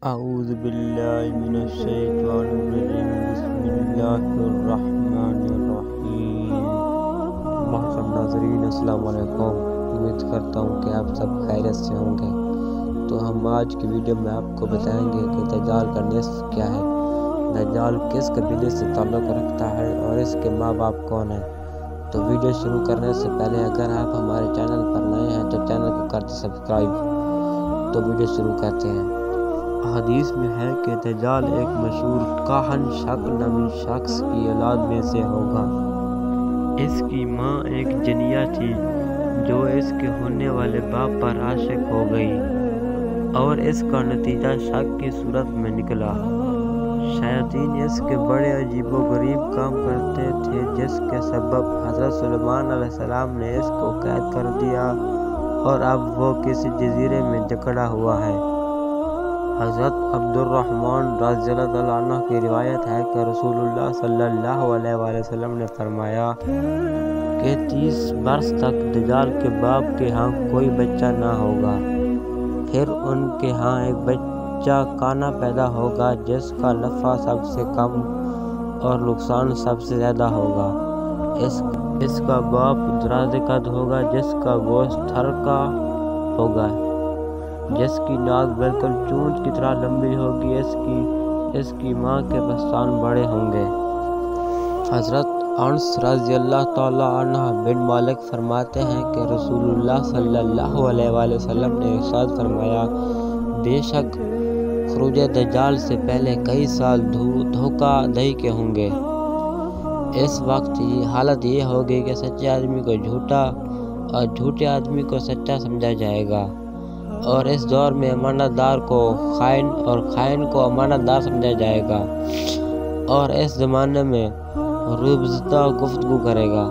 اعوذ باللہ من الشیطان الرجیم بسم اللہ الرحمن الرحیم۔ محترم ناظرین السلام علیکم، امید کرتا ہوں کہ آپ سب خیریت سے ہوں گے۔ تو ہم آج کی ویڈیو میں آپ کو بتائیں گے کہ دجال کا نصف کیا ہے، دجال کس قبیلے سے تعلق رکھتا ہے اور اس کے ماں باپ کون ہیں۔ تو ویڈیو شروع کرنے سے پہلے اگر آپ ہمارے چینل پر نئے ہیں تو چینل کو کر دیں سبسکرائب۔ تو ویڈیو شروع کرتے ہیں۔ حدیث میں ہے کہ دجال ایک مشہور کاہن شک نامی شخص کی اولاد میں سے ہوگا۔ اس کی ماں ایک جنیہ تھی جو اس کے ہونے والے باپ پر عاشق ہو گئی اور اس کا نتیجہ شک کی صورت میں نکلا۔ شیاطین اس کے بڑے عجیب و غریب کام کرتے تھے جس کے سبب حضرت سلیمان علیہ السلام نے اس کو قید کر دیا اور اب وہ کسی جزیرے میں جکڑا ہوا ہے۔ حضرت عبد الرحمن رضی اللہ عنہ کی روایت ہے کہ رسول اللہ صلی اللہ علیہ وسلم نے فرمایا کہ 30 برس تک دجال کے باپ کے ہاں کوئی بچہ نہ ہوگا، پھر ان کے ہاں ایک بچہ کانا پیدا ہوگا جس کا نفع سب سے کم اور نقصان سب سے زیادہ ہوگا۔ اس کا باپ دراز قد ہوگا جس کا گوشت تھر کا ہوگا، جس کی ناک بالکل چونچ کی طرح لمبی ہوگی، اس کی ماں کے پستان بڑے ہوں گے۔ حضرت انس رضی اللہ تعالی عنہ بن مالک فرماتے ہیں کہ رسول اللہ صلی اللہ علیہ وسلم نے ارشاد فرمایا، بے شک خروج دجال سے پہلے کئی سال دھوکہ دہی کے ہوں گے۔ اس وقت حالت یہ ہوگی کہ سچے آدمی کو جھوٹا اور جھوٹے آدمی کو سچا سمجھا جائے گا، اور اس دور میں امانت دار کو خائن اور خائن کو امانت دار سمجھا جائے گا، اور اس زمانے میں رویبضہ گفتگو کرے گا۔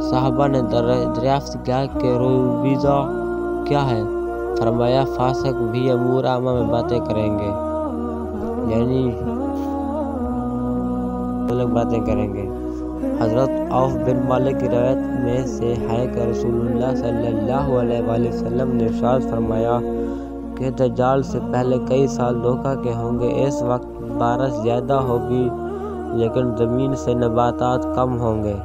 صحابہ نے دریافت کیا کہ رویبضہ کیا ہے؟ فرمایا، فاسق بھی امور عامہ میں باتیں کریں گے، یعنی باتیں کریں گے۔ حضرت عوف بن مالک کی روایت میں سے ہے کہ رسول اللہ صلی اللہ علیہ وسلم نے ارشاد فرمایا کہ دجال سے پہلے کئی سال دھوکہ کے ہوں گے۔ اس وقت بارش زیادہ ہوگی لیکن زمین سے نباتات کم ہوں گے۔